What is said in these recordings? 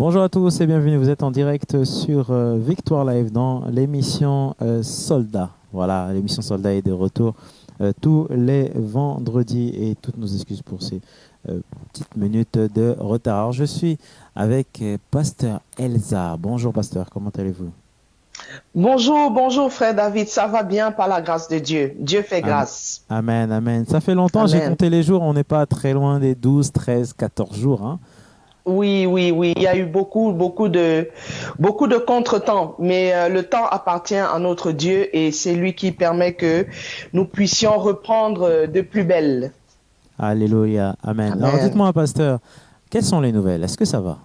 Bonjour à tous et bienvenue. Vous êtes en direct sur Victoire Live dans l'émission Soldat. Voilà, l'émission Soldat est de retour tous les vendredis et toutes nos excuses pour ces petites minutes de retard. Alors, je suis avec Pasteur Elsa. Bonjour Pasteur, comment allez-vous? Bonjour, bonjour frère David, ça va bien par la grâce de Dieu. Dieu fait Am- grâce. Amen, amen. Ça fait longtemps, j'ai Amen. compté les jours, on n'est pas très loin des 12, 13, 14 jours, hein. Oui, oui, oui, il y a eu beaucoup de contretemps, mais le temps appartient à notre Dieu et c'est lui qui permet que nous puissions reprendre de plus belle. Alléluia, amen. Alors Amen. dites-moi Pasteur, quelles sont les nouvelles? Est-ce que ça va?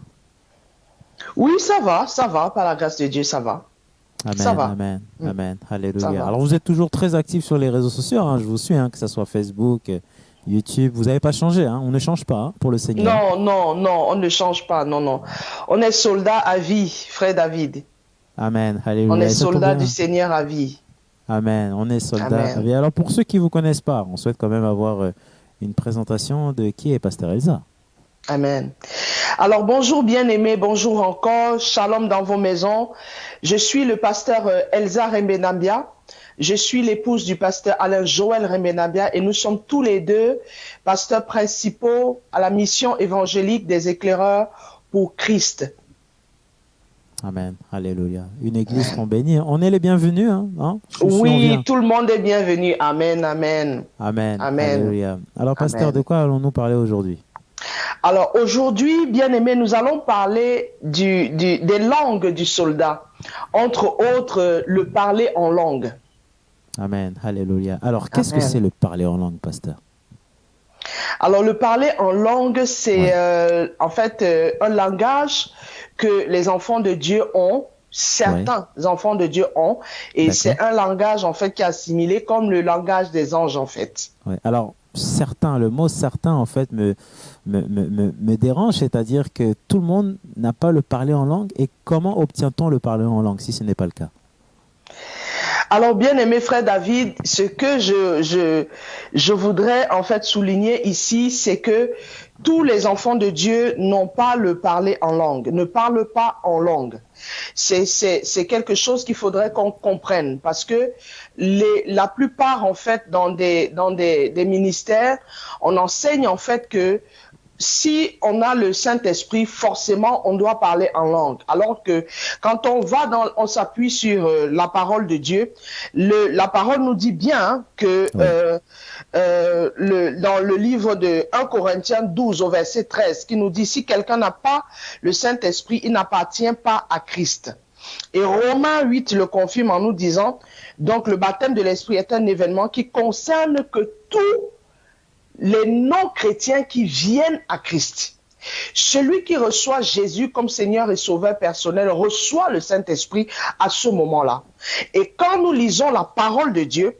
Oui, ça va, par la grâce de Dieu, ça va. Ça Amen, va, amen, Mm, amen, ça alléluia. va. Alors vous êtes toujours très actifs sur les réseaux sociaux, hein, je vous suis, hein, que ce soit Facebook, YouTube, vous n'avez pas changé, hein, on ne change pas hein, pour le Seigneur. Non, non, non, on ne change pas, non, non. On est soldat à vie, frère David. Amen, On alléluia. est Et ça tombe soldat du bien. Seigneur à vie. Amen, on est soldats. Amen. Et alors pour ceux qui ne vous connaissent pas, on souhaite quand même avoir une présentation de qui est Pasteur Elsa. Amen. Alors bonjour bien-aimés, bonjour encore, shalom dans vos maisons. Je suis le pasteur Elsa Rembenambia. Je suis l'épouse du pasteur Alain Joël Rembenambia et nous sommes tous les deux pasteurs principaux à la mission évangélique des éclaireurs pour Christ. Amen, alléluia. Une église qu'on bénit. On est les bienvenus, hein, on Oui, vient. tout le monde est bienvenu. Amen, amen, Amen, amen, alléluia. Alors Pasteur, de amen. quoi allons-nous parler aujourd'hui? Alors aujourd'hui, bien-aimés, nous allons parler des langues du soldat. Entre autres, le parler en langue. Amen, alléluia. Alors qu'est-ce que c'est Amen. le parler en langue, Pasteur? Alors, le parler en langue, c'est Ouais, en fait un langage que les enfants de Dieu ont, ouais, certains enfants de Dieu ont, et d'accord. c'est un langage en fait qui est assimilé comme le langage des anges en fait. Ouais. Alors, certains, le mot certain, en fait, me dérange, c'est-à-dire que tout le monde n'a pas le parler en langue. Et comment obtient-on le parler en langue si ce n'est pas le cas? Alors, bien aimé frère David, ce que je voudrais en fait souligner ici, c'est que tous les enfants de Dieu n'ont pas le parler en langue, ne parlent pas en langue. C'est quelque chose qu'il faudrait qu'on comprenne parce que la plupart, en fait, des ministères, on enseigne, en fait, que si on a le Saint-Esprit, forcément, on doit parler en langue. Alors que quand on s'appuie sur la parole de Dieu, la parole nous dit bien hein, que Oui, dans le livre de 1 Corinthiens 12 au verset 13, qui nous dit si quelqu'un n'a pas le Saint-Esprit, il n'appartient pas à Christ. Et Romains 8 le confirme en nous disant, donc le baptême de l'Esprit est un événement qui concerne que tous les non-chrétiens qui viennent à Christ. Celui qui reçoit Jésus comme Seigneur et Sauveur personnel reçoit le Saint-Esprit à ce moment-là. Et quand nous lisons la parole de Dieu,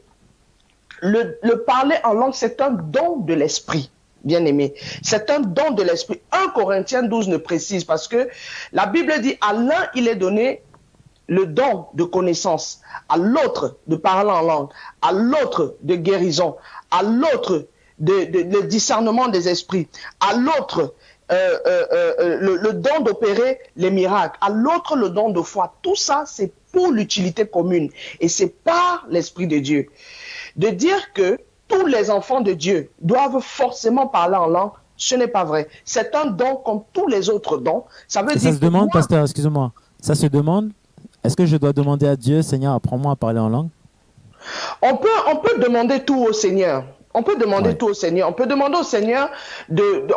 le parler en langue, c'est un don de l'Esprit. Bien aimé, c'est un don de l'Esprit. 1 Corinthiens 12 ne précise parce que la Bible dit à l'un il est donné le don de connaissance, à l'autre de parler en langue, à l'autre de guérison, à l'autre le discernement des esprits, à l'autre le don d'opérer les miracles, à l'autre le don de foi. Tout ça, c'est pour l'utilité commune et c'est par l'Esprit de Dieu. De dire que tous les enfants de Dieu doivent forcément parler en langue, ce n'est pas vrai. C'est un don comme tous les autres dons. Ça veut et ça dire se que demande, moi, Pasteur, excusez-moi, ça se demande, est-ce que je dois demander à Dieu, Seigneur, apprends-moi à parler en langue? on peut demander tout au Seigneur. On peut demander Ouais, tout au Seigneur. On peut demander au Seigneur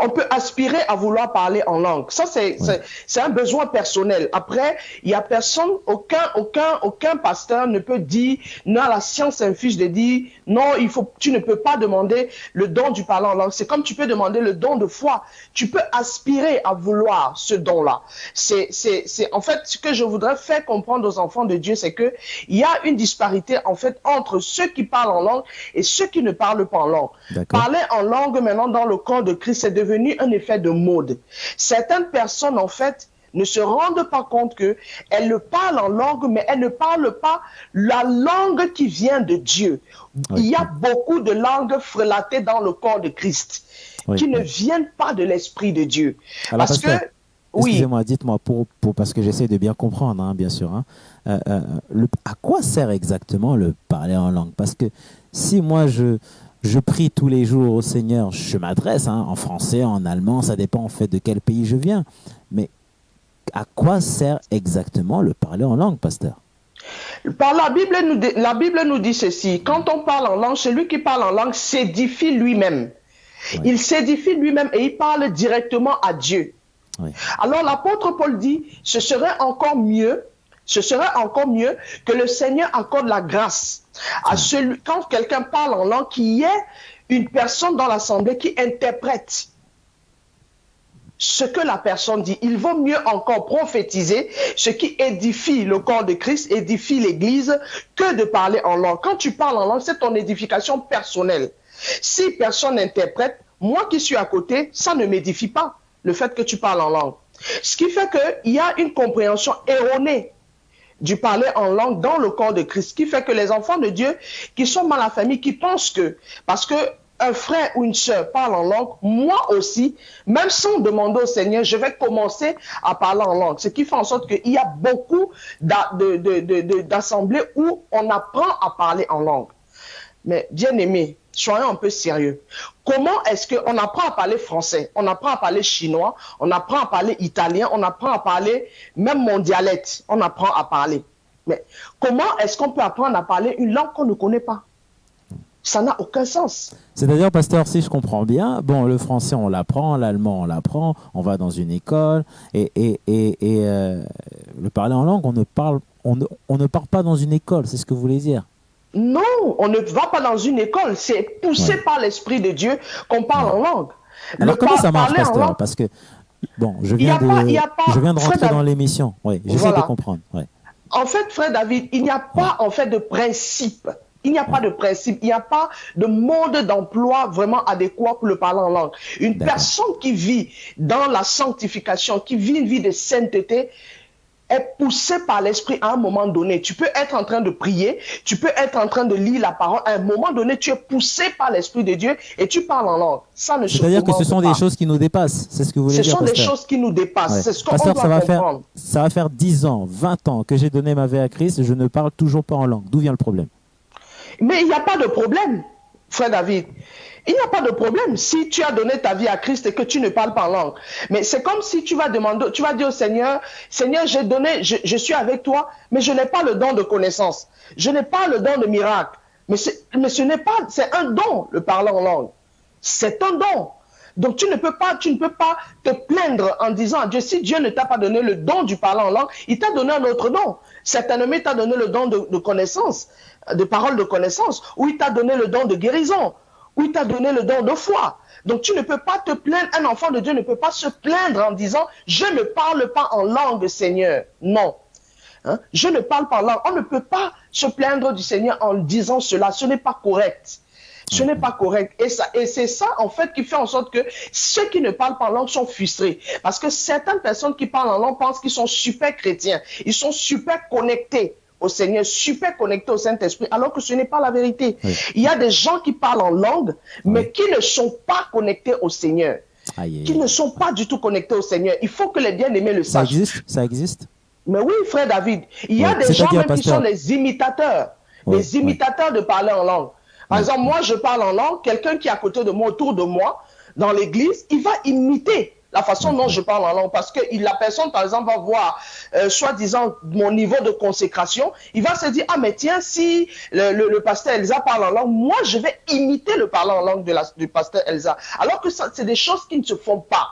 on peut aspirer à vouloir parler en langue. Ça, ouais. c'est un besoin personnel. Après, il y a personne, aucun pasteur ne peut dire, non, la science inflige de dire, non, tu ne peux pas demander le don du parler en langue. C'est comme tu peux demander le don de foi. Tu peux aspirer à vouloir ce don-là. En fait, ce que je voudrais faire comprendre aux enfants de Dieu, c'est que il y a une disparité, en fait, entre ceux qui parlent en langue et ceux qui ne parlent pas en langue. D'accord. Parler en langue maintenant dans le corps de Christ, c'est devenu un effet de mode. Certaines personnes, en fait, ne se rendent pas compte qu'elles le parlent en langue, mais elles ne parlent pas la langue qui vient de Dieu. Oui, Il y a oui, beaucoup de langues frelatées dans le corps de Christ oui, qui ne oui. viennent pas de l'Esprit de Dieu. Alors, Parce que, Pasteur, Oui. excusez-moi, dites-moi, parce que j'essaie de bien comprendre, hein, bien sûr. Hein. À quoi sert exactement le parler en langue? Parce que si moi je prie tous les jours au Seigneur, je m'adresse hein, en français, en allemand, ça dépend en fait de quel pays je viens. Mais à quoi sert exactement le parler en langue, pasteur? Par la Bible nous dit ceci. Quand on parle en langue, celui qui parle en langue s'édifie lui-même. Oui, Il s'édifie lui-même et il parle directement à Dieu. oui, Alors l'apôtre Paul dit, ce serait encore mieux que le Seigneur accorde la grâce à celui, quand quelqu'un parle en langue, qu'il y ait une personne dans l'assemblée qui interprète ce que la personne dit. Il vaut mieux encore prophétiser, ce qui édifie le corps de Christ, édifie l'Église, que de parler en langue. Quand tu parles en langue, c'est ton édification personnelle. Si personne n'interprète, moi qui suis à côté, ça ne m'édifie pas, le fait que tu parles en langue. Ce qui fait qu'il y a une compréhension erronée du parler en langue dans le corps de Christ, ce qui fait que les enfants de Dieu qui sont dans la famille, qui pensent que, parce que un frère ou une sœur parle en langue, moi aussi, même sans demander au Seigneur, je vais commencer à parler en langue. Ce qui fait en sorte qu'il y a beaucoup d'assemblées où on apprend à parler en langue. Mais bien aimé, soyons un peu sérieux. Comment est-ce qu'on apprend à parler français? On apprend à parler chinois, on apprend à parler italien, on apprend à parler même mon dialecte, on apprend à parler. Mais comment est-ce qu'on peut apprendre à parler une langue qu'on ne connaît pas? Ça n'a aucun sens. c'est-à-dire, pasteur, si je comprends bien, bon, le français, on l'apprend, l'allemand, on l'apprend, on va dans une école, et le parler en langue, on ne part pas dans une école, c'est ce que vous voulez dire. Non, on ne va pas dans une école. C'est poussé Ouais, par l'Esprit de Dieu qu'on parle ouais. en langue. Alors, comment ça marche, Parler en pasteur? langue, Parce que, bon, il n'y a je pas, viens de frère rentrer dans David, l'émission, oui, j'essaie de voilà. comprendre, ouais, En fait, frère David, il n'y a ouais, pas en fait de principe. Il n'y a ouais, pas de principe, il n'y a pas de mode d'emploi vraiment adéquat pour le parler en langue. Une d'accord. personne qui vit dans la sanctification, qui vit une vie de sainteté, est poussée par l'esprit à un moment donné. Tu peux être en train de prier, tu peux être en train de lire la parole. À un moment donné, tu es poussé par l'esprit de Dieu et tu parles en langue. Ça ne se C'est-à-dire que ce commande sont des pas. choses qui nous dépassent, c'est ce que vous voulez Ce dire, sont des pasteur? choses qui nous dépassent. Ouais. C'est ce qu'on Pasteur, doit comprendre. ça va faire 10 ans, 20 ans que j'ai donné ma vie à Christ et je ne parle toujours pas en langue. D'où vient le problème? Mais il n'y a pas de problème, frère David. Il n'y a pas de problème si tu as donné ta vie à Christ et que tu ne parles pas en langue. Mais c'est comme si tu vas demander, tu vas dire au Seigneur, Seigneur, j'ai donné, je suis avec toi, mais je n'ai pas le don de connaissance. Je n'ai pas le don de miracle. Mais ce n'est pas, c'est un don, le parler en langue. C'est un don. Donc tu ne peux pas te plaindre en disant à Dieu, si Dieu ne t'a pas donné le don du parler en langue, il t'a donné un autre don. Certainement, il t'a donné le don de connaissance, de parole de connaissance, ou il t'a donné le don de guérison, ou il t'a donné le don de foi. Donc tu ne peux pas te plaindre, un enfant de Dieu ne peut pas se plaindre en disant, je ne parle pas en langue, Seigneur. Non. Hein? Je ne parle pas en langue. On ne peut pas se plaindre du Seigneur en disant cela. Ce n'est pas correct. Ce n'est pas correct. Et c'est ça, en fait, qui fait en sorte que ceux qui ne parlent pas en langue sont frustrés. Parce que certaines personnes qui parlent en langue pensent qu'ils sont super chrétiens. Ils sont super connectés au Seigneur, super connectés au Saint-Esprit, alors que ce n'est pas la vérité. Oui. Il y a des gens qui parlent en langue, mais Oui. qui ne sont pas connectés au Seigneur. Aïe, aïe, Qui ne aïe. sont pas du tout connectés au Seigneur. Il faut que les bien-aimés le Ça sachent. existe? Ça existe? Mais oui, frère David, il y a Oui. des gens C'est-à-dire, même qui sont pasteur? des imitateurs. Oui, Des oui, imitateurs de parler en langue. Par oui, exemple, moi, je parle en langue, quelqu'un qui est à côté de moi, autour de moi, dans l'église, il va imiter la façon oui, dont oui. je parle en langue. Parce que la personne, par exemple, va voir, soi-disant, mon niveau de consécration. Il va se dire, ah, mais tiens, si le pasteur Elsa parle en langue, moi, je vais imiter le parler en langue du pasteur Elsa. Alors que c'est des choses qui ne se font pas.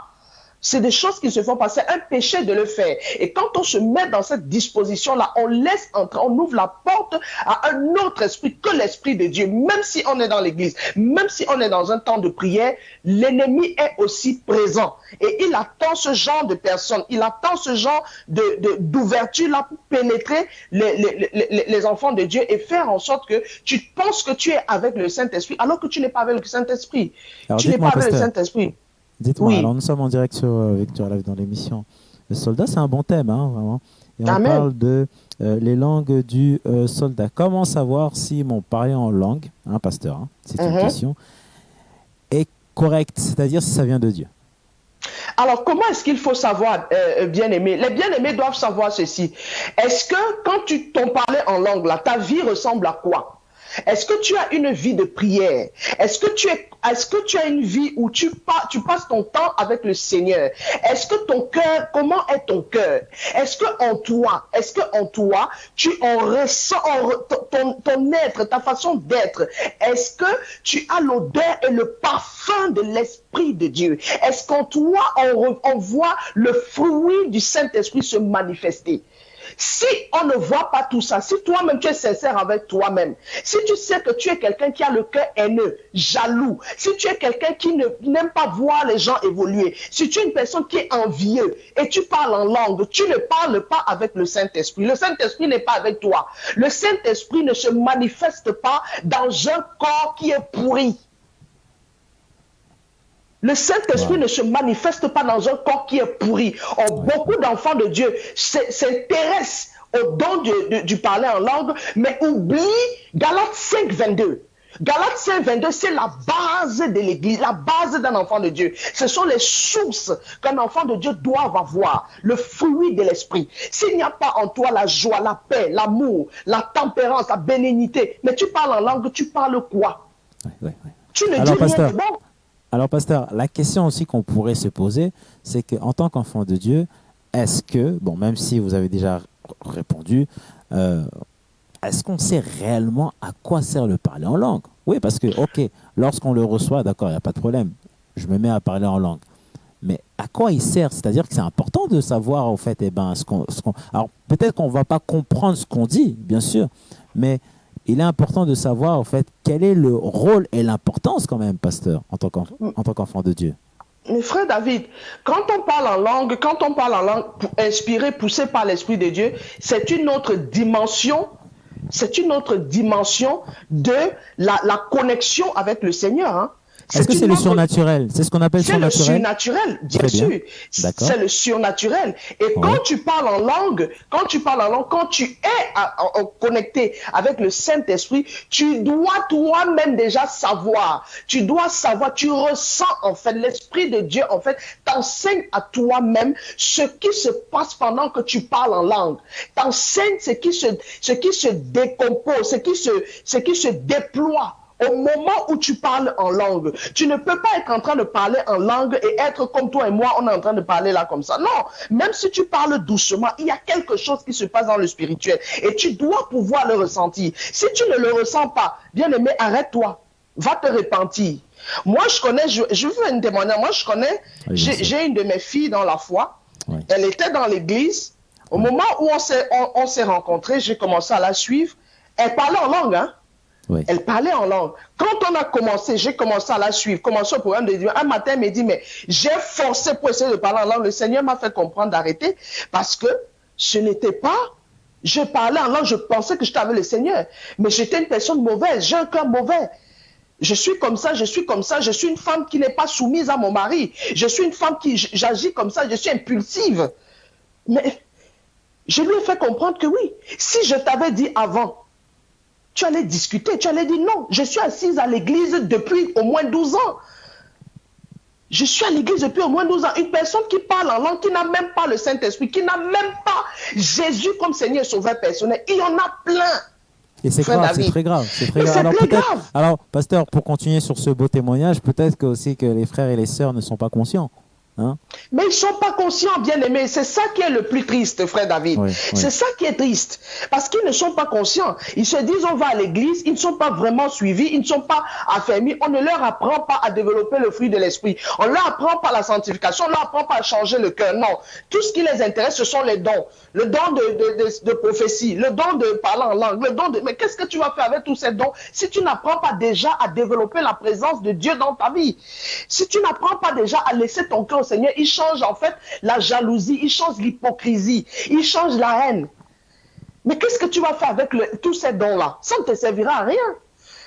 C'est des choses qui se font passer, un péché de le faire. Et quand on se met dans cette disposition-là, on laisse entrer, on ouvre la porte à un autre esprit que l'esprit de Dieu. Même si on est dans l'église, même si on est dans un temps de prière, l'ennemi est aussi présent. Et il attend ce genre de personnes, il attend ce genre d'ouverture-là pour pénétrer les enfants de Dieu et faire en sorte que tu penses que tu es avec le Saint-Esprit alors que tu n'es pas avec le Saint-Esprit. Alors, Tu n'es pas dites-moi, avec le pasteur. Saint-Esprit. Dites-moi, alors Oui. nous sommes en direct sur Victoire Live dans l'émission. Le soldat, c'est un bon thème, hein, vraiment. Et on Amen. parle de les langues du soldat. Comment savoir si mon parler en langue, hein, pasteur, hein, c'est une question, est correct, c'est-à-dire si ça vient de Dieu? Alors, comment est-ce qu'il faut savoir, bien-aimés? Les bien-aimés doivent savoir ceci. Est-ce que quand tu t'en parlais en langue, là, ta vie ressemble à quoi? Est-ce que tu as une vie de prière? Est-ce que tu as une vie où tu passes ton temps avec le Seigneur? Est-ce que ton cœur, comment est ton cœur? Est-ce que en toi, tu en ressens ton être, ta façon d'être? Est-ce que tu as l'odeur et le parfum de l'Esprit de Dieu? Est-ce qu'en toi, on voit le fruit du Saint-Esprit se manifester? Si on ne voit pas tout ça, si toi-même tu es sincère avec toi-même, si tu sais que tu es quelqu'un qui a le cœur haineux, jaloux, si tu es quelqu'un qui n'aime pas voir les gens évoluer, si tu es une personne qui est envieux et tu parles en langue, tu ne parles pas avec le Saint-Esprit. Le Saint-Esprit n'est pas avec toi. Le Saint-Esprit ne se manifeste pas dans un corps qui est pourri. Le Saint-Esprit ne se manifeste pas dans un corps qui est pourri. Or, beaucoup d'enfants de Dieu s'intéressent au don du parler en langue, mais oublient Galates 5, 22. Galates 5, 22, c'est la base de l'Église, la base d'un enfant de Dieu. Ce sont les sources qu'un enfant de Dieu doit avoir, le fruit de l'Esprit. S'il n'y a pas en toi la joie, la paix, l'amour, la tempérance, la bénignité, mais tu parles en langue, tu parles quoi? Tu ne dis rien de bon. Alors, pasteur, la question aussi qu'on pourrait se poser, c'est qu'en tant qu'enfant de Dieu, est-ce que, bon, même si vous avez déjà répondu, est-ce qu'on sait réellement à quoi sert le parler en langue? Oui, parce que, ok, lorsqu'on le reçoit, d'accord, il n'y a pas de problème, je me mets à parler en langue. Mais à quoi il sert? C'est-à-dire que c'est important de savoir, en fait, alors, peut-être qu'on ne va pas comprendre ce qu'on dit, bien sûr, mais il est important de savoir, en fait, quel est le rôle et l'importance, quand même, pasteur, en tant qu'enfant de Dieu. Mais frère David, quand on parle en langue inspirée, poussée par l'Esprit de Dieu, c'est une autre dimension. C'est une autre dimension de la connexion avec le Seigneur. Hein. Est-ce que c'est le surnaturel? C'est ce qu'on appelle surnaturel? C'est le surnaturel, bien sûr. C'est le surnaturel. Et quand tu parles en langue, quand tu es connecté avec le Saint-Esprit, tu dois toi-même déjà savoir. Tu dois savoir, tu ressens en fait, l'Esprit de Dieu en fait t'enseigne à toi-même ce qui se passe pendant que tu parles en langue. T'enseigne ce qui se décompose, ce qui se déploie. Au moment où tu parles en langue, tu ne peux pas être en train de parler en langue et être comme toi et moi, on est en train de parler là comme ça. Non, même si tu parles doucement, il y a quelque chose qui se passe dans le spirituel et tu dois pouvoir le ressentir. Si tu ne le ressens pas, bien-aimé, arrête-toi, va te repentir. Moi, je connais, je veux faire une témoignage, moi je connais, j'ai une de mes filles dans la foi, elle était dans l'église, au moment où on s'est rencontrés, j'ai commencé à la suivre, elle parlait en langue, hein. Oui. Elle parlait en langue. Quand on a commencé, j'ai commencé à la suivre, commencé au programme de Dieu. Un matin, elle me dit, mais j'ai forcé pour essayer de parler en langue. Le Seigneur m'a fait comprendre d'arrêter parce que ce n'était pas, je parlais en langue, je pensais que j'étais avec le Seigneur. Mais j'étais une personne mauvaise, j'ai un cœur mauvais. Je suis comme ça, je suis comme ça, je suis une femme qui n'est pas soumise à mon mari. Je suis une femme qui, j'agis comme ça, je suis impulsive. Mais je lui ai fait comprendre que oui, si je t'avais dit avant, tu allais discuter, tu allais dire non, je suis assise à l'église depuis au moins 12 ans. Je suis à l'église depuis au moins 12 ans. Une personne qui parle en langue, qui n'a même pas le Saint-Esprit, qui n'a même pas Jésus comme Seigneur et Sauveur personnel. Il y en a plein. Et c'est grave, c'est très grave. C'est très grave. Alors, pasteur, pour continuer sur ce beau témoignage, peut-être que aussi que les frères et les sœurs ne sont pas conscients. Hein? Mais ils ne sont pas conscients, bien-aimés. C'est ça qui est le plus triste, frère David. Oui, c'est ça qui est triste. Parce qu'ils ne sont pas conscients. Ils se disent, on va à l'église, ils ne sont pas vraiment suivis, ils ne sont pas affermis. On ne leur apprend pas à développer le fruit de l'esprit. On ne leur apprend pas la sanctification, on ne leur apprend pas à changer le cœur. Non. Tout ce qui les intéresse, ce sont les dons. Le don de prophétie, le don de parler en langue, le don de... Mais qu'est-ce que tu vas faire avec tous ces dons si tu n'apprends pas déjà à développer la présence de Dieu dans ta vie? Si tu n'apprends pas déjà à laisser ton cœur au Seigneur, il change en fait la jalousie, il change l'hypocrisie, il change la haine. Mais qu'est-ce que tu vas faire avec tous ces dons-là? Ça ne te servira à rien.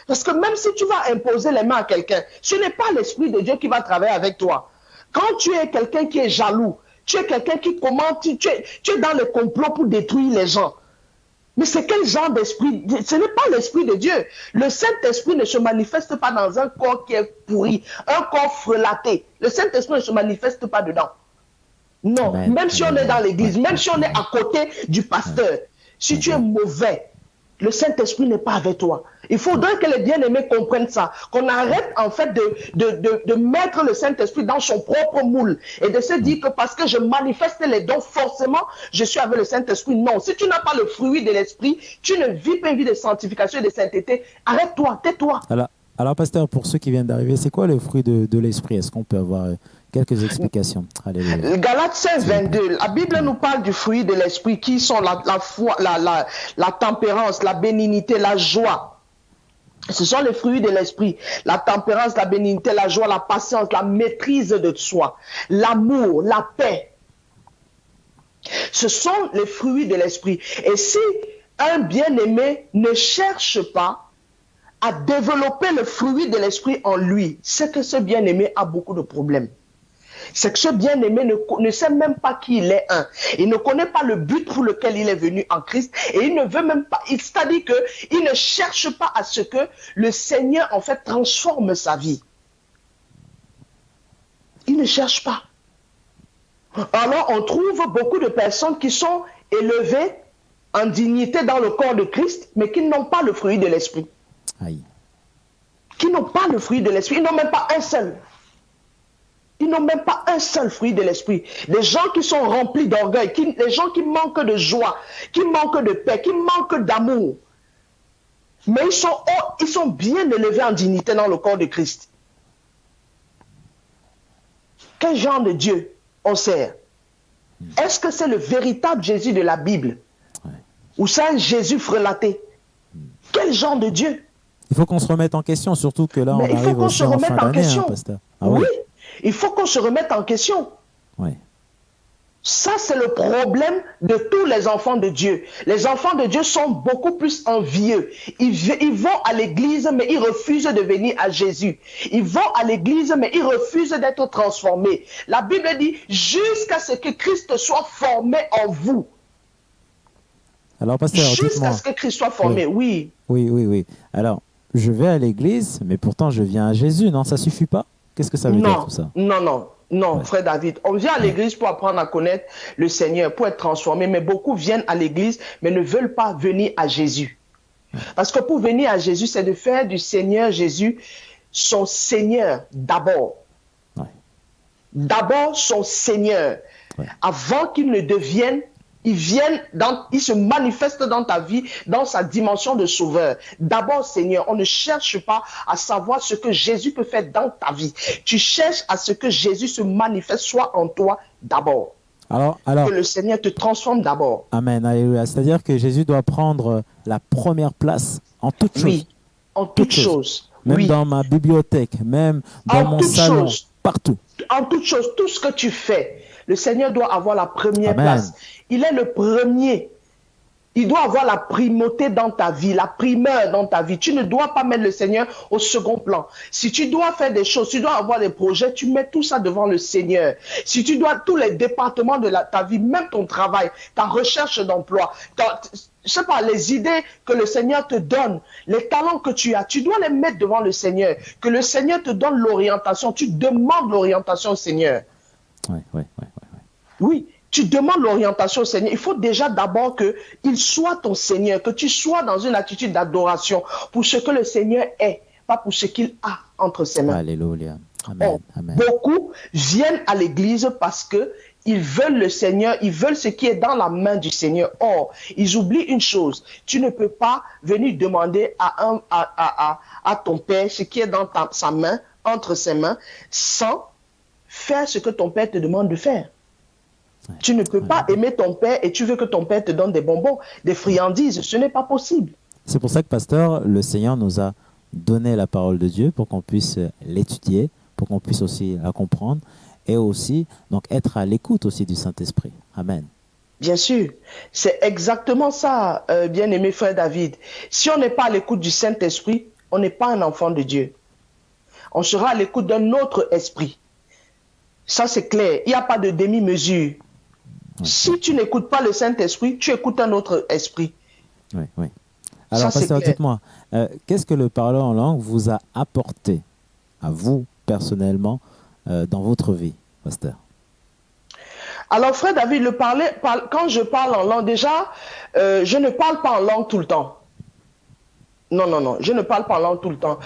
Parce que même si tu vas imposer les mains à quelqu'un, ce n'est pas l'Esprit de Dieu qui va travailler avec toi. Quand tu es quelqu'un qui est jaloux, tu es quelqu'un qui commente, tu es dans le complot pour détruire les gens. Mais c'est quel genre d'esprit? Ce n'est pas l'esprit de Dieu. Le Saint-Esprit ne se manifeste pas dans un corps qui est pourri, un corps frelaté. Le Saint-Esprit ne se manifeste pas dedans. Non, Amen. même si on est dans l'église, même si on est à côté du pasteur, si tu es mauvais, le Saint-Esprit n'est pas avec toi. Il faudrait que les bien-aimés comprennent ça, qu'on arrête en fait de mettre le Saint-Esprit dans son propre moule et de se dire que parce que je manifeste les dons, forcément, je suis avec le Saint-Esprit. Non, si tu n'as pas le fruit de l'Esprit, tu ne vis pas une vie de sanctification et de sainteté. Arrête-toi, tais-toi. Alors, pasteur, pour ceux qui viennent d'arriver, c'est quoi le fruit de l'esprit? Est-ce qu'on peut avoir quelques explications? Alléluia. Galates 5, 22, la Bible nous parle du fruit de l'esprit qui sont la foi, la tempérance, la bénignité, la joie. Ce sont les fruits de l'esprit. La tempérance, la bénignité, la joie, la patience, la maîtrise de soi, l'amour, la paix. Ce sont les fruits de l'esprit. Et si un bien-aimé ne cherche pas à développer le fruit de l'esprit en lui, c'est que ce bien-aimé a beaucoup de problèmes. C'est que ce bien-aimé ne sait même pas qui il est un. Il ne connaît pas le but pour lequel il est venu en Christ et il ne veut même pas, c'est-à-dire qu'il ne cherche pas à ce que le Seigneur en fait transforme sa vie. Il ne cherche pas. Alors on trouve beaucoup de personnes qui sont élevées en dignité dans le corps de Christ, mais qui n'ont pas le fruit de l'esprit. Aïe. Qui n'ont pas le fruit de l'esprit, ils n'ont même pas un seul. Ils n'ont même pas un seul fruit de l'esprit. Des gens qui sont remplis d'orgueil, des gens qui manquent de joie, qui manquent de paix, qui manquent d'amour. Mais ils sont bien élevés en dignité dans le corps de Christ. Quel genre de Dieu on sert? Est-ce que c'est le véritable Jésus de la Bible? Ou c'est un Jésus frelaté? Quel genre de Dieu? Il faut qu'on se remette en question, surtout que là, Mais on arrive aussi en fin d'année, hein, pasteur. Ah, oui, il faut qu'on se remette en question. Oui. Ça, c'est le problème de tous les enfants de Dieu. Les enfants de Dieu sont beaucoup plus envieux. Ils vont à l'église, mais ils refusent de venir à Jésus. Ils vont à l'église, mais ils refusent d'être transformés. La Bible dit, jusqu'à ce que Christ soit formé en vous. Alors, pasteur, jusqu'à ce que Christ soit formé, oui. Oui. Alors, je vais à l'église, mais pourtant je viens à Jésus, non? Ça suffit pas? Qu'est-ce que ça veut dire tout ça? Non, frère David. On vient à l'église pour apprendre à connaître le Seigneur, pour être transformé, mais beaucoup viennent à l'église, mais ne veulent pas venir à Jésus. Parce que pour venir à Jésus, c'est de faire du Seigneur Jésus son Seigneur d'abord. D'abord son Seigneur. Avant qu'il ne devienne, il se manifeste dans ta vie, dans sa dimension de sauveur. D'abord, Seigneur, on ne cherche pas à savoir ce que Jésus peut faire dans ta vie. Tu cherches à ce que Jésus se manifeste, soit en toi d'abord. Alors, que le Seigneur te transforme d'abord. Amen, alléluia. C'est-à-dire que Jésus doit prendre la première place en toutes choses. Oui, en toutes choses. Même dans ma bibliothèque, même dans mon salon, partout. En toutes choses, tout ce que tu fais, le Seigneur doit avoir la première place. Il est le premier. Il doit avoir la primauté dans ta vie, la primeur dans ta vie. Tu ne dois pas mettre le Seigneur au second plan. Si tu dois faire des choses, tu dois avoir des projets, tu mets tout ça devant le Seigneur. Si tu dois, tous les départements de ta vie, même ton travail, ta recherche d'emploi, je sais pas, les idées que le Seigneur te donne, les talents que tu as, tu dois les mettre devant le Seigneur. Que le Seigneur te donne l'orientation. Tu demandes l'orientation au Seigneur. Oui. Tu demandes l'orientation au Seigneur. Il faut déjà d'abord qu'il soit ton Seigneur, que tu sois dans une attitude d'adoration pour ce que le Seigneur est, pas pour ce qu'il a entre ses mains. Alléluia. Amen. Amen. Beaucoup viennent à l'église parce qu'ils veulent le Seigneur, ils veulent ce qui est dans la main du Seigneur. Or, ils oublient une chose. Tu ne peux pas venir demander à ton Père ce qui est dans sa main, entre ses mains, sans faire ce que ton Père te demande de faire. Tu ne peux pas aimer ton père et tu veux que ton père te donne des bonbons, des friandises. Ce n'est pas possible. C'est pour ça que, pasteur, le Seigneur nous a donné la parole de Dieu pour qu'on puisse l'étudier, pour qu'on puisse aussi la comprendre et aussi donc être à l'écoute aussi du Saint-Esprit. Amen. Bien sûr. C'est exactement ça, bien-aimé frère David. Si on n'est pas à l'écoute du Saint-Esprit, on n'est pas un enfant de Dieu. On sera à l'écoute d'un autre esprit. Ça, c'est clair. Il n'y a pas de demi-mesure. Si tu n'écoutes pas le Saint-Esprit, tu écoutes un autre esprit. Oui, oui. Alors, Ça, c'est pasteur, clair. dites-moi, qu'est-ce que le parler en langue vous a apporté à vous, personnellement, dans votre vie, pasteur? Alors, frère David, quand je parle en langue, déjà, je ne parle pas en langue tout le temps. Non, non, non, je ne parle pas en langue tout le temps.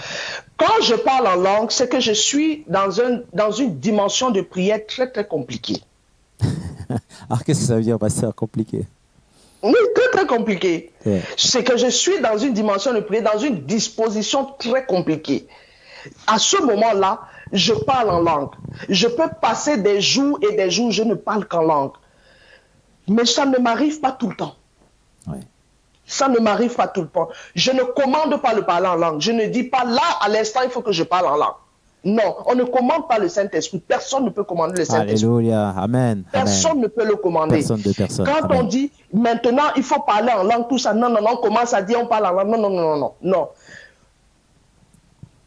Quand je parle en langue, c'est que je suis dans une dimension de prière très, très compliquée. Alors, qu'est-ce que ça veut dire, pasteur? Compliqué. Oui, très, très compliquée. Ouais. C'est que je suis dans une dimension de prière, dans une disposition très compliquée. À ce moment-là, je parle en langue. Je peux passer des jours et des jours, je ne parle qu'en langue. Mais ça ne m'arrive pas tout le temps. Ouais. Ça ne m'arrive pas tout le temps. Je ne commande pas le parler en langue. Je ne dis pas là, à l'instant, il faut que je parle en langue. Non, on ne commande pas le Saint-Esprit. Personne ne peut commander le Saint-Esprit. Alléluia. Amen. Personne Amen. ne peut le commander. Personne de personne. Quand on Amen. dit maintenant il faut parler en langue, tout ça, non, non, non, on commence à dire on parle en langue. Non, non, non, non, non. Non.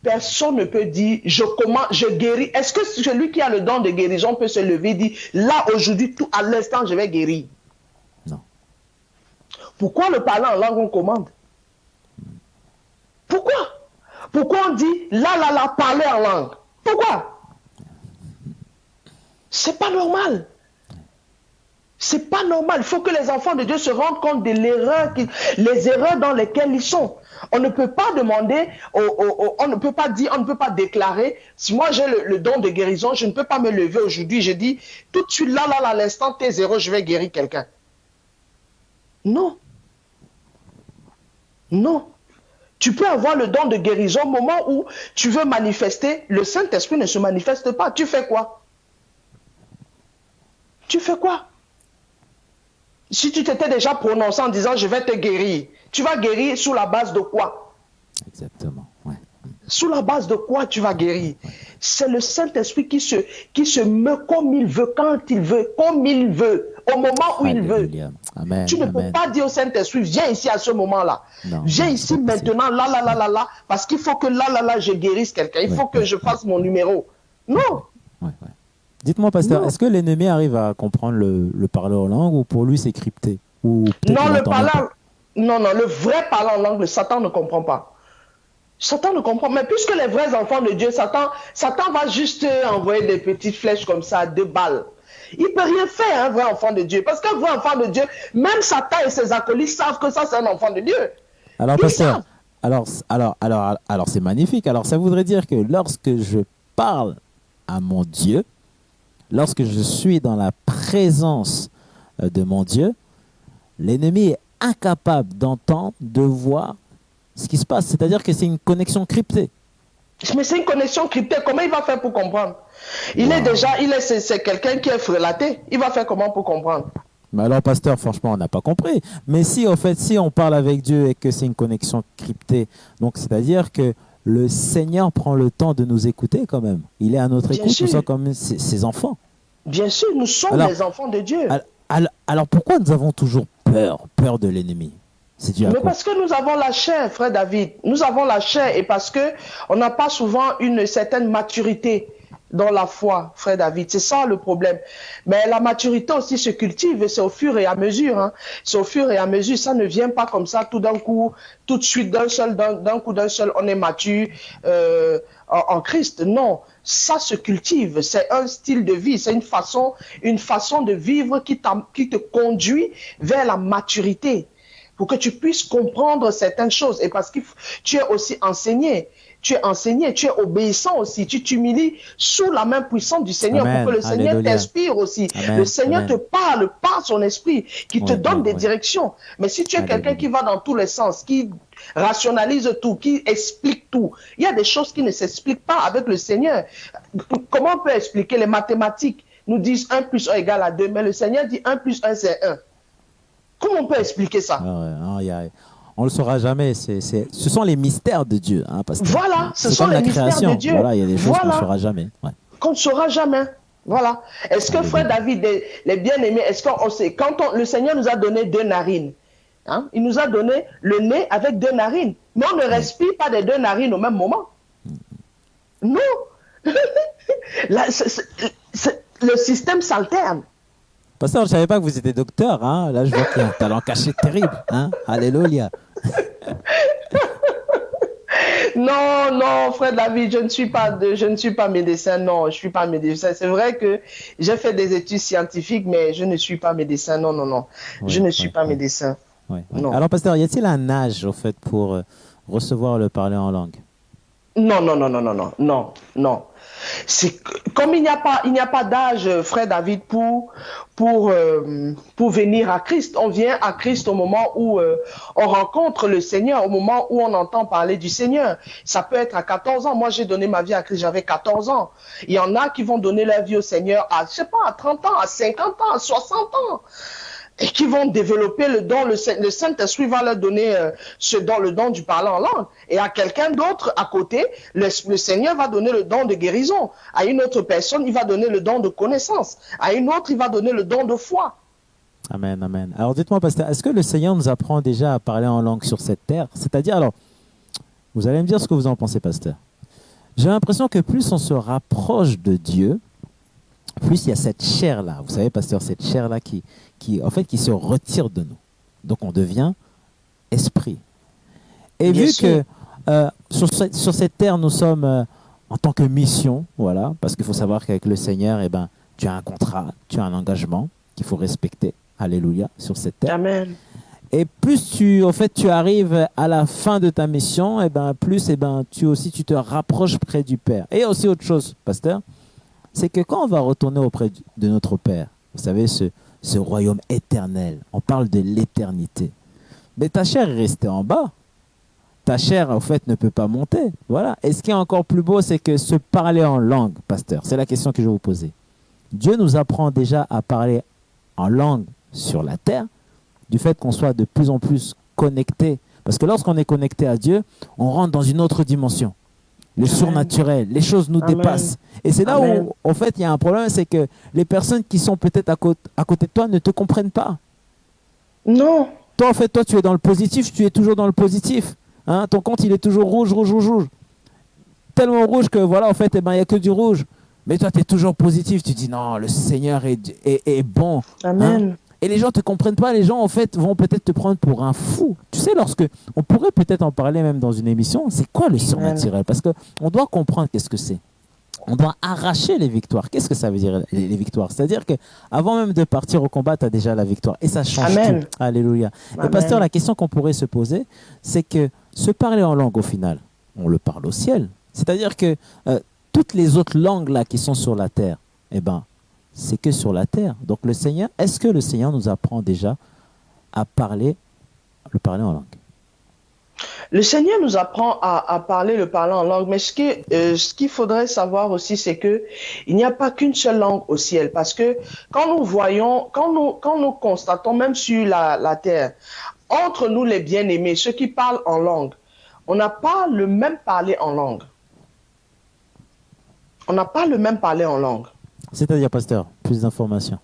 Personne ne peut dire je guéris. Est-ce que celui qui a le don de guérison peut se lever et dire là aujourd'hui, tout à l'instant, je vais guérir? Non. Pourquoi le parler en langue on commande? Pourquoi? Pourquoi on dit là, parler en langue? Pourquoi? C'est pas normal. C'est pas normal. Il faut que les enfants de Dieu se rendent compte de les erreurs dans lesquelles ils sont. On ne peut pas demander, on ne peut pas dire, on ne peut pas déclarer. Si moi j'ai le don de guérison, je ne peux pas me lever aujourd'hui. Je dis tout de suite là, à l'instant T0, je vais guérir quelqu'un. Non. Non. Tu peux avoir le don de guérison au moment où tu veux manifester, le Saint-Esprit ne se manifeste pas. Tu fais quoi? Tu fais quoi? Si tu t'étais déjà prononcé en disant je vais te guérir, tu vas guérir sous la base de quoi? Exactement. Ouais. Sous la base de quoi tu vas guérir? C'est le Saint-Esprit qui se met comme il veut, quand il veut, comme il veut, au moment où il veut. Alléluia. Amen. Tu ne peux Amen. pas dire au Saint-Esprit, viens ici à ce moment-là. Non, Viens non, ici c'est pas possible. maintenant, là, parce qu'il faut que là, je guérisse quelqu'un. Il Ouais, faut que ouais, je fasse mon numéro. Non, ouais, ouais. Dites-moi, pasteur, non. est-ce que l'ennemi arrive à comprendre le parler en langue ou pour lui c'est crypté? Ou peut-être Non, il n'entend même pas? non, le vrai parlant en langue, le Satan ne comprend pas. Satan ne comprend pas. Mais puisque les vrais enfants de Dieu, Satan va juste envoyer des petites flèches comme ça, 2 balles. Il ne peut rien faire, un vrai enfant de Dieu. Parce qu'un vrai enfant de Dieu, même Satan et ses acolytes savent que ça, c'est un enfant de Dieu. Alors, Ils pasteur, savent. alors c'est magnifique. Alors, ça voudrait dire que lorsque je parle à mon Dieu, lorsque je suis dans la présence de mon Dieu, l'ennemi est incapable d'entendre, de voir ce qui se passe. C'est-à-dire que c'est une connexion cryptée. Mais c'est une connexion cryptée. Comment il va faire pour comprendre? C'est quelqu'un qui est frelaté. Il va faire comment pour comprendre? Mais alors, pasteur, franchement, on n'a pas compris. Mais si, en fait, si on parle avec Dieu et que c'est une connexion cryptée, donc c'est-à-dire que le Seigneur prend le temps de nous écouter quand même. Il est à notre Bien écoute, nous sûr. sommes comme ses enfants. Bien sûr, nous sommes Alors, les enfants de Dieu. alors pourquoi nous avons toujours peur de l'ennemi? C'est dû à Mais quoi? parce que nous avons la chair, frère David. Nous avons la chair et parce que on n'a pas souvent une certaine maturité dans la foi, frère David. C'est ça le problème. Mais la maturité aussi se cultive et c'est au fur et à mesure. Hein. C'est au fur et à mesure. Ça ne vient pas comme ça tout d'un coup, tout de suite, d'un coup, on est mature en Christ. Non, ça se cultive. C'est un style de vie. C'est une façon de vivre qui te conduit vers la maturité, pour que tu puisses comprendre certaines choses. Et parce que tu es aussi enseigné, tu es obéissant aussi, tu t'humilies sous la main puissante du Seigneur. Amen. Pour que le Seigneur Alléluia. t'inspire aussi. Amen. Le Seigneur Amen. te parle par son esprit, qui te Ouais, donne ouais, des ouais. directions. Mais si tu es Alléluia. quelqu'un qui va dans tous les sens, qui rationalise tout, qui explique tout, il y a des choses qui ne s'expliquent pas avec le Seigneur. Comment on peut expliquer? Les mathématiques nous disent 1 plus 1 égale à 2, mais le Seigneur dit 1 plus 1 c'est 1. Comment on peut expliquer ça? Ah ouais, on ne le saura jamais. Ce sont les mystères de Dieu. Hein, parce que Voilà, ce c'est sont comme les la mystères création. de Dieu. Voilà, il y a des choses qu'on ne Voilà, saura jamais. Ouais. qu'on ne saura jamais. Voilà. Est-ce que frère David, les bien-aimés, est-ce qu'on sait, le Seigneur nous a donné 2 narines, hein, il nous a donné le nez avec 2 narines, mais on ne respire pas des 2 narines au même moment. Non. Là, le système s'alterne. Pasteur, je ne savais pas que vous étiez docteur. Hein. Là, je vois qu'il y a un talent caché terrible. Hein. Alléluia. Non, non, frère David, je ne suis pas médecin. Non, je suis pas médecin. C'est vrai que j'ai fait des études scientifiques, mais je ne suis pas médecin. Non, non, non. Je Oui, ne oui, suis pas oui. médecin. Oui, oui. Non. Alors, pasteur, y a-t-il un âge, au fait, pour recevoir le parler en langue? Non, non, non, non, non, non, non, non. C'est comme il n'y a pas d'âge, frère David, pour venir à Christ. On vient à Christ au moment où on rencontre le Seigneur, au moment où on entend parler du Seigneur. Ça peut être à 14 ans. Moi, j'ai donné ma vie à Christ, j'avais 14 ans. Il y en a qui vont donner leur vie au Seigneur à, je sais pas, à 30 ans, à 50 ans, à 60 ans. Et qui vont développer le don, le Saint-Esprit va leur donner le don du parler en langue. Et à quelqu'un d'autre à côté, le Seigneur va donner le don de guérison. À une autre personne, il va donner le don de connaissance. À une autre, il va donner le don de foi. Amen, amen. Alors, dites-moi, pasteur, est-ce que le Seigneur nous apprend déjà à parler en langue sur cette terre? C'est-à-dire, alors, vous allez me dire ce que vous en pensez, pasteur. J'ai l'impression que plus on se rapproche de Dieu, plus il y a cette chair-là. Vous savez, pasteur, cette chair-là en fait, qui se retire de nous. Donc, on devient esprit. Et Bien vu sûr. que sur cette terre, nous sommes en tant que mission, voilà, parce qu'il faut savoir qu'avec le Seigneur, eh ben, tu as un contrat, tu as un engagement qu'il faut respecter. Alléluia, sur cette terre. Amen. Et plus tu arrives à la fin de ta mission, et ben, plus tu te rapproches près du Père. Et aussi autre chose, pasteur, c'est que quand on va retourner auprès de notre Père, vous savez, ce royaume éternel, on parle de l'éternité. Mais ta chair est restée en bas. Ta chair, en fait, ne peut pas monter. Voilà. Et ce qui est encore plus beau, c'est que se parler en langue, pasteur, c'est la question que je vais vous poser. Dieu nous apprend déjà à parler en langue sur la terre, du fait qu'on soit de plus en plus connecté. Parce que lorsqu'on est connecté à Dieu, on rentre dans une autre dimension. Le Amen. surnaturel, les choses nous Amen. dépassent. Et c'est là Amen. où, en fait, il y a un problème, c'est que les personnes qui sont peut-être à côté de toi ne te comprennent pas. Non. Toi, en fait, toi, tu es dans le positif, tu es toujours dans le positif. Hein, ton compte, il est toujours rouge, rouge, rouge, rouge. Tellement rouge que, voilà, en fait, eh ben, il n'y a que du rouge. Mais toi, tu es toujours positif. Tu dis, non, le Seigneur est bon. Hein. Amen. Et les gens ne te comprennent pas. Les gens, en fait, vont peut-être te prendre pour un fou. Tu sais, on pourrait peut-être en parler même dans une émission, c'est quoi le surnaturel? Parce qu'on doit comprendre qu'est-ce que c'est. On doit arracher les victoires. Qu'est-ce que ça veut dire, les victoires? C'est-à-dire qu'avant même de partir au combat, tu as déjà la victoire. Et ça change Amen. tout. Alléluia. Amen. Et pasteur, la question qu'on pourrait se poser, c'est que se parler en langue, au final, on le parle au ciel. C'est-à-dire que toutes les autres langues là qui sont sur la terre, eh ben, c'est que sur la terre. Donc le Seigneur, est-ce que le Seigneur nous apprend déjà à le parler en langue? Le Seigneur nous apprend à parler le parler en langue, mais ce qu'il faudrait savoir aussi, c'est que il n'y a pas qu'une seule langue au ciel, parce que quand nous constatons, même sur la terre, entre nous les bien-aimés, ceux qui parlent en langue, on n'a pas le même parler en langue. On n'a pas le même parler en langue. C'est-à-dire, pasteur, plus d'informations.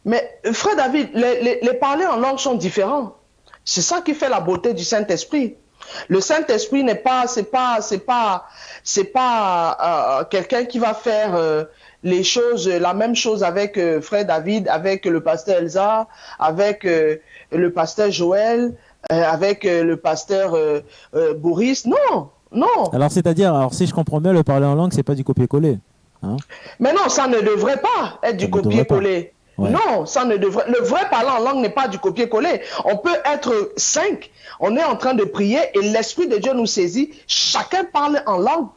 Mais frère David, les parler en langue sont différents. C'est ça qui fait la beauté du Saint-Esprit. Le Saint-Esprit c'est pas quelqu'un qui va faire les choses, la même chose avec frère David, avec le pasteur Elsa, avec le pasteur Joël, avec le pasteur Boris. Non, non. Alors, si je comprends bien, le parler en langue, c'est pas du copier-coller. Hein? Mais non, ça ne devrait pas être du copier-coller. Ouais. Non, ça ne devrait. Le vrai parler en langue n'est pas du copier-coller. On peut être 5, on est en train de prier et l'Esprit de Dieu nous saisit. Chacun parle en langue.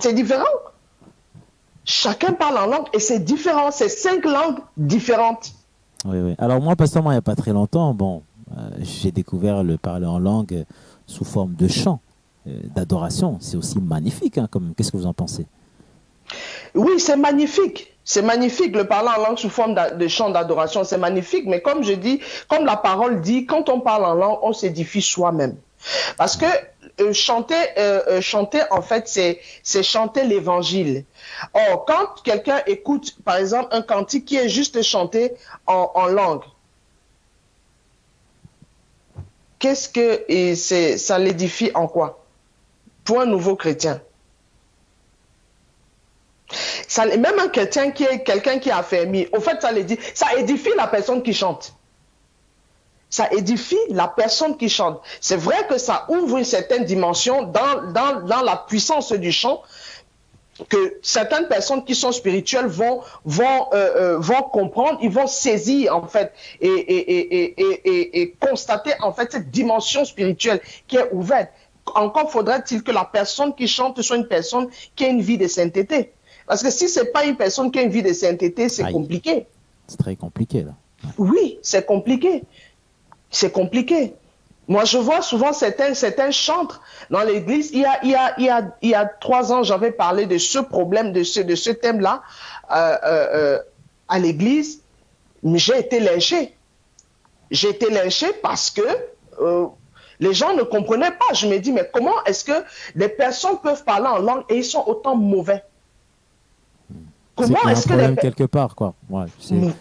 C'est différent. Chacun parle en langue et c'est différent. C'est 5 langues différentes. Oui, oui. Alors moi, pasteur, il n'y a pas très longtemps, j'ai découvert le parler en langue sous forme de chant, d'adoration. C'est aussi magnifique. Hein, qu'est-ce que vous en pensez? Oui, c'est magnifique. C'est magnifique, le parler en langue sous forme de chant d'adoration, c'est magnifique. Mais comme je dis, comme la parole dit, quand on parle en langue, on s'édifie soi-même. Parce que chanter, en fait, c'est chanter l'évangile. Or, quand quelqu'un écoute, par exemple, un cantique qui est juste chanté en langue, ça l'édifie en quoi? Pour un nouveau chrétien. Ça, même un chrétien qui est quelqu'un qui a affermi, au fait, ça édifie la personne qui chante. Ça édifie la personne qui chante. C'est vrai que ça ouvre une certaine dimension dans la puissance du chant, que certaines personnes qui sont spirituelles vont comprendre, ils vont saisir en fait et constater en fait cette dimension spirituelle qui est ouverte. Encore faudrait-il que la personne qui chante soit une personne qui a une vie de sainteté. Parce que si c'est pas une personne qui a une vie de sainteté, c'est compliqué. C'est très compliqué là. Ouais. Oui, c'est compliqué. C'est compliqué. Moi, je vois souvent certains chantres dans l'église. Il y a 3 ans, j'avais parlé de ce problème, de ce thème-là à l'église. Mais j'ai été lynché. J'ai été lynché parce que les gens ne comprenaient pas. Je me dis, mais comment est-ce que des personnes peuvent parler en langue et ils sont autant mauvais? Comment est-ce que problème quelque part, quoi. Ouais,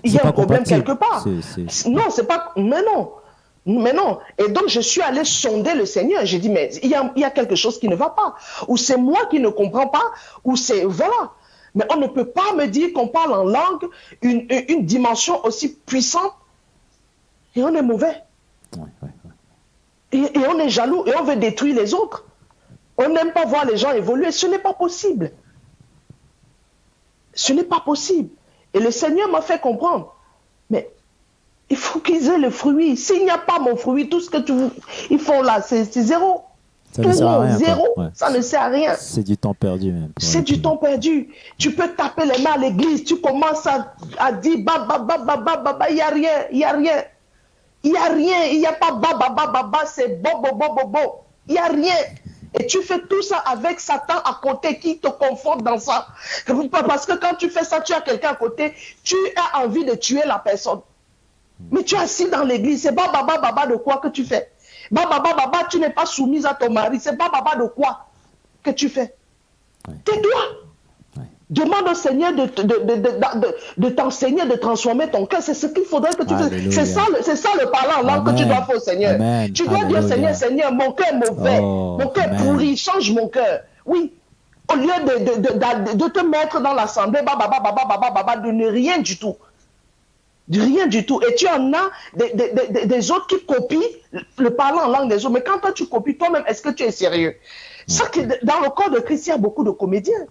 il y a un problème quelque part. Non, c'est pas. Mais non. Mais non. Et donc, je suis allé sonder le Seigneur. J'ai dit, mais il y a quelque chose qui ne va pas. Ou c'est moi qui ne comprends pas, ou c'est... Voilà. Mais on ne peut pas me dire qu'on parle en langue, une dimension aussi puissante, et on est mauvais. Et on est jaloux, et on veut détruire les autres. On n'aime pas voir les gens évoluer. Ce n'est pas possible. Ce n'est pas possible. Et le Seigneur m'a fait comprendre. Mais... il faut qu'ils aient le fruit. S'il n'y a pas mon fruit, tout ce que ils font là, c'est zéro. Ça ne sert à rien, zéro. Ouais. Ça ne sert à rien. C'est du temps perdu même. C'est du temps perdu. Tu peux taper les mains à l'église, tu commences à dire il n'y a rien, il n'y a rien. Il n'y a rien, il n'y a pas c'est bo. Il n'y a rien. Et tu fais tout ça avec Satan à côté qui te conforte dans ça. Parce que quand tu fais ça, tu as quelqu'un à côté, tu as envie de tuer la personne. Mais tu es assis dans l'église, c'est baba de quoi que tu fais? Baba, tu n'es pas soumise à ton mari, c'est baba de quoi que tu fais? Tais-toi. Demande au Seigneur de t'enseigner, de transformer ton cœur. C'est ce qu'il faudrait que tu fasses. C'est ça le parler en langue que tu dois faire au Seigneur. Amen. Tu dois dire, Seigneur, mon cœur est mauvais, mon cœur est pourri, change mon cœur. Oui. Au lieu de te mettre dans l'assemblée, de ne rien du tout. Rien du tout. Et tu en as des autres qui copient le parler en langue des autres. Mais quand toi tu copies toi-même, est-ce que tu es sérieux? Ça que dans le corps de Christ, il y a beaucoup de comédiens.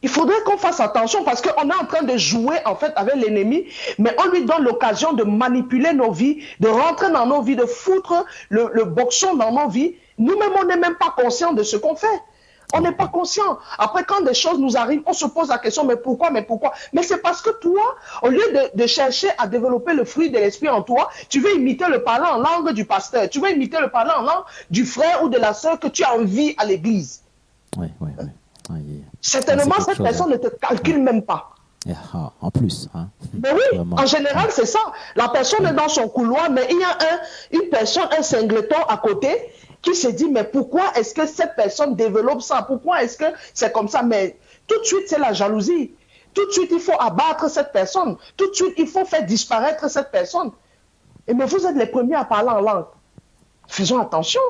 Il faudrait qu'on fasse attention parce qu'on est en train de jouer en fait avec l'ennemi, mais on lui donne l'occasion de manipuler nos vies, de rentrer dans nos vies, de foutre le boxon dans nos vies. Nous-mêmes, on n'est même pas conscients de ce qu'on fait. On n'est pas conscient. Après, quand des choses nous arrivent, on se pose la question, mais pourquoi? Mais c'est parce que toi, au lieu de chercher à développer le fruit de l'esprit en toi, tu veux imiter le parler en langue du pasteur, tu veux imiter le parler en langue du frère ou de la sœur que tu as envie à l'église. Oui. Certainement, cette personne ne te calcule même pas. En plus. Hein. Mais oui, en général, c'est ça. La personne est dans son couloir, mais il y a une personne, un singleton à côté, qui se dit, mais pourquoi est-ce que cette personne développe ça? Pourquoi est-ce que c'est comme ça? Mais tout de suite, c'est la jalousie. Tout de suite, il faut abattre cette personne. Tout de suite, il faut faire disparaître cette personne. Et mais vous êtes les premiers à parler en langue. Faisons attention.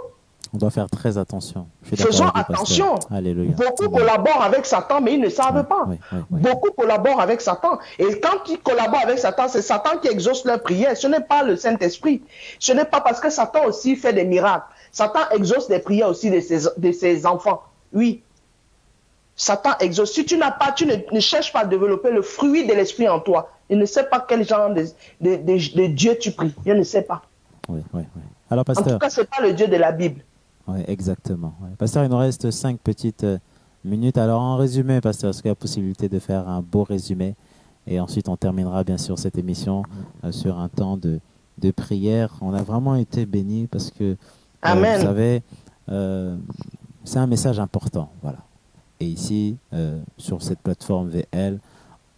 On doit faire très attention. Faisons attention. Alléluia. Beaucoup collaborent avec Satan, mais ils ne savent pas. Oui. Beaucoup collaborent avec Satan. Et quand ils collaborent avec Satan, c'est Satan qui exauce leur prière. Ce n'est pas le Saint-Esprit. Ce n'est pas parce que Satan aussi fait des miracles. Satan exauce les prières aussi de ses enfants. Oui. Satan exauce. Si tu ne cherches pas à développer le fruit de l'esprit en toi, il ne sait pas quel genre de Dieu tu pries. Il ne sait pas. Oui. Alors, pasteur. En tout cas, ce n'est pas le Dieu de la Bible. Oui, exactement. Pasteur, il nous reste 5 petites minutes. Alors, en résumé, pasteur, est-ce qu'il y a possibilité de faire un beau résumé? Et ensuite, on terminera bien sûr cette émission sur un temps de prière. On a vraiment été bénis parce que, Amen. Vous savez, c'est un message important. Voilà. Et ici, sur cette plateforme VL,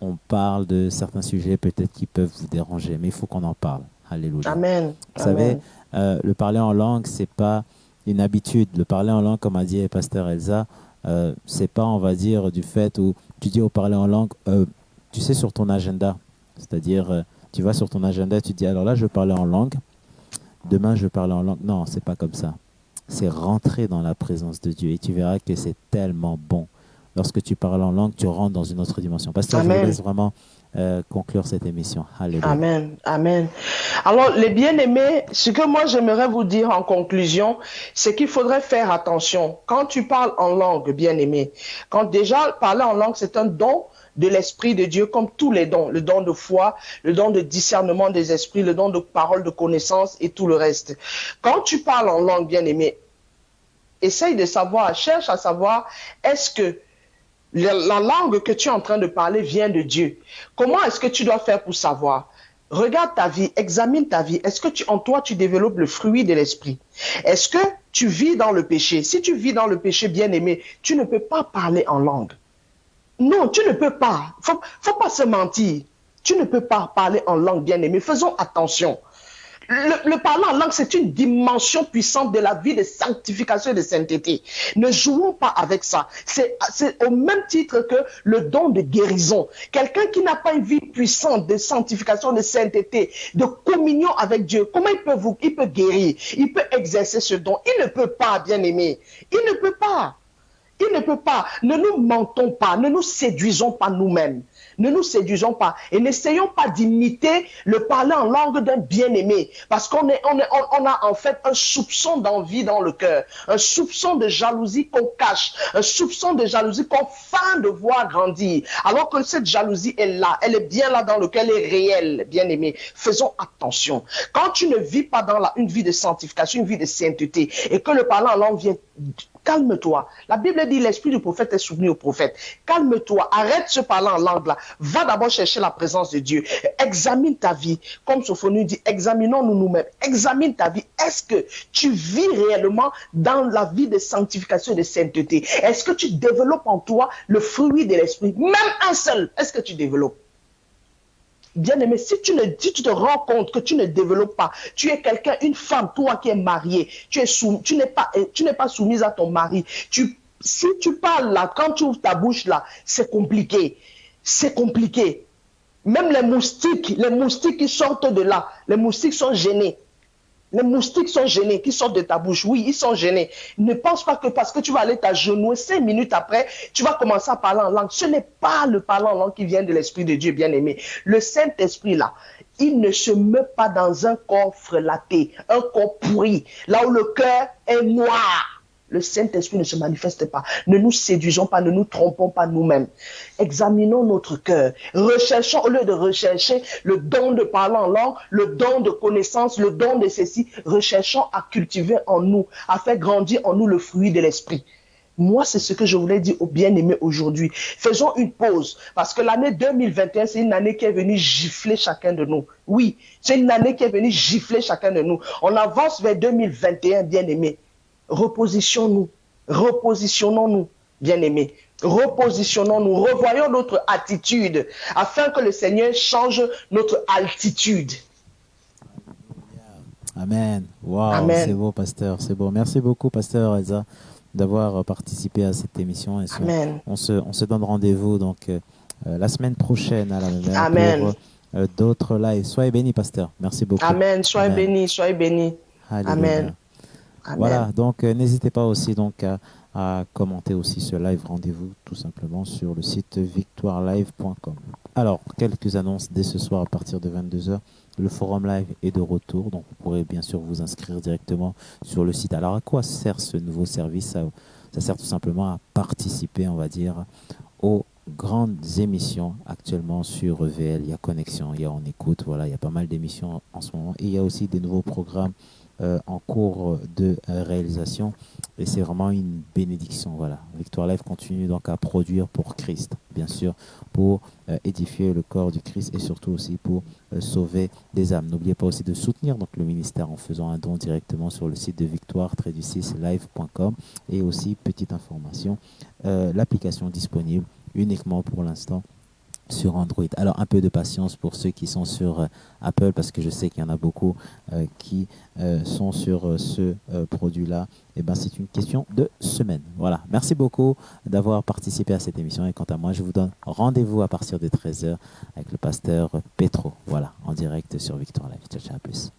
on parle de certains sujets peut-être qui peuvent vous déranger, mais il faut qu'on en parle. Alléluia. Amen. Vous savez, le parler en langue, c'est pas une habitude. Le parler en langue, comme a dit Pasteur Elsa, c'est pas, on va dire, du fait où tu dis au parler en langue, tu sais, sur ton agenda. C'est-à-dire, tu vas sur ton agenda, tu dis, alors là, je veux parler en langue. Demain, je veux parler en langue. Non, c'est pas comme ça. C'est rentrer dans la présence de Dieu et tu verras que c'est tellement bon. lorsque tu parles en langue, tu rentres dans une autre dimension. Pasteur, je vous Amen. laisse vraiment conclure cette émission. Alléluia. Amen. Amen. Alors, les bien-aimés, ce que moi j'aimerais vous dire en conclusion, c'est qu'il faudrait faire attention. Quand tu parles en langue, bien-aimé, quand déjà parler en langue, c'est un don de l'Esprit de Dieu, comme tous les dons, le don de foi, le don de discernement des esprits, le don de parole, de connaissance et tout le reste. Quand tu parles en langue, bien-aimé, essaye de savoir, cherche à savoir, est-ce que la langue que tu es en train de parler vient de Dieu? Comment est-ce que tu dois faire pour savoir? Regarde ta vie, examine ta vie. Est-ce que en toi, tu développes le fruit de l'esprit? Est-ce que tu vis dans le péché? Si tu vis dans le péché, bien-aimé, tu ne peux pas parler en langue. Non, tu ne peux pas. Faut pas se mentir. Tu ne peux pas parler en langue, bien-aimé. Faisons attention. Le parler en langue, c'est une dimension puissante de la vie de sanctification et de sainteté. Ne jouons pas avec ça. C'est au même titre que le don de guérison. Quelqu'un qui n'a pas une vie puissante de sanctification, de sainteté, de communion avec Dieu, comment il peut guérir? Il peut exercer ce don. Il ne peut pas, bien-aimé. Il ne peut pas. Il ne peut pas. Ne nous mentons pas. Ne nous séduisons pas nous-mêmes. Ne nous séduisons pas et n'essayons pas d'imiter le parler en langue d'un bien-aimé parce qu'on a en fait un soupçon d'envie dans le cœur, un soupçon de jalousie qu'on cache, un soupçon de jalousie qu'on feint de voir grandir alors que cette jalousie est là, elle est bien là dans le cœur, elle est réelle, bien-aimé. Faisons attention. Quand tu ne vis pas dans une vie de sanctification, une vie de sainteté et que le parler en langue vient, calme-toi. La Bible dit l'esprit du prophète est soumis au prophète. Calme-toi, arrête ce parler en langue là. Va d'abord chercher la présence de Dieu. Examine ta vie. Comme Sophonie dit, examinons-nous nous-mêmes. Examine ta vie. Est-ce que tu vis réellement dans la vie de sanctification et de sainteté? Est-ce que tu développes en toi le fruit de l'esprit? Même un seul, est-ce que tu développes? Bien-aimé, si tu te rends compte que tu ne développes pas, tu es quelqu'un, une femme, toi qui es mariée, tu n'es pas soumise à ton mari. Si tu parles là, quand tu ouvres ta bouche là, c'est compliqué. C'est compliqué. Même les moustiques qui sortent de là, les moustiques sont gênés. Les moustiques sont gênés, qui sortent de ta bouche. Oui, ils sont gênés. Ne pense pas que parce que tu vas aller t'agenouiller 5 minutes après, tu vas commencer à parler en langue. Ce n'est pas le parler en langue qui vient de l'Esprit de Dieu, bien-aimé. Le Saint-Esprit, là, il ne se meut pas dans un corps frelaté, un corps pourri, là où le cœur est noir. Le Saint-Esprit ne se manifeste pas. Ne nous séduisons pas, ne nous trompons pas nous-mêmes. Examinons notre cœur. Recherchons, au lieu de rechercher le don de parler en langue, le don de connaissance, le don de ceci, recherchons à cultiver en nous, à faire grandir en nous le fruit de l'Esprit. Moi, c'est ce que je voulais dire aux bien-aimés aujourd'hui. Faisons une pause, parce que l'année 2021, c'est une année qui est venue gifler chacun de nous. Oui, c'est une année qui est venue gifler chacun de nous. On avance vers 2021, bien-aimés. Repositionnons-nous, bien-aimés. Repositionnons-nous, revoyons notre attitude afin que le Seigneur change notre altitude. Amen. Wow, c'est beau, pasteur, c'est beau. Merci beaucoup, pasteur Elsa, d'avoir participé à cette émission. Et on se donne rendez-vous donc la semaine prochaine à la même heure pour d'autres lives. Soyez bénis, pasteur. Merci beaucoup. Amen. Soyez bénis, soyez bénis. Amen. Amen. Voilà, donc n'hésitez pas aussi donc à commenter aussi ce live. Rendez-vous tout simplement sur le site victoirelive.com. Alors, quelques annonces dès ce soir à partir de 22h. Le forum live est de retour, donc vous pourrez bien sûr vous inscrire directement sur le site. Alors, à quoi sert ce nouveau service? Ça sert tout simplement à participer, on va dire, aux grandes émissions actuellement sur EVL. Il y a Connexion, il y a On Écoute, voilà, il y a pas mal d'émissions en ce moment. Et il y a aussi des nouveaux programmes en cours de réalisation et c'est vraiment une bénédiction. Voilà, Victoire Live continue donc à produire pour Christ, bien sûr, pour édifier le corps du Christ et surtout aussi pour sauver des âmes. N'oubliez pas aussi de soutenir donc le ministère en faisant un don directement sur le site de victoire-live.com et aussi, petite information, l'application disponible uniquement pour l'instant sur Android. Alors un peu de patience pour ceux qui sont sur Apple parce que je sais qu'il y en a beaucoup qui sont sur ce produit-là. Et ben c'est une question de semaine. Voilà. Merci beaucoup d'avoir participé à cette émission et quant à moi, je vous donne rendez-vous à partir de 13h avec le pasteur Petro. Voilà, en direct sur Victoire Live. Ciao, ciao, à plus.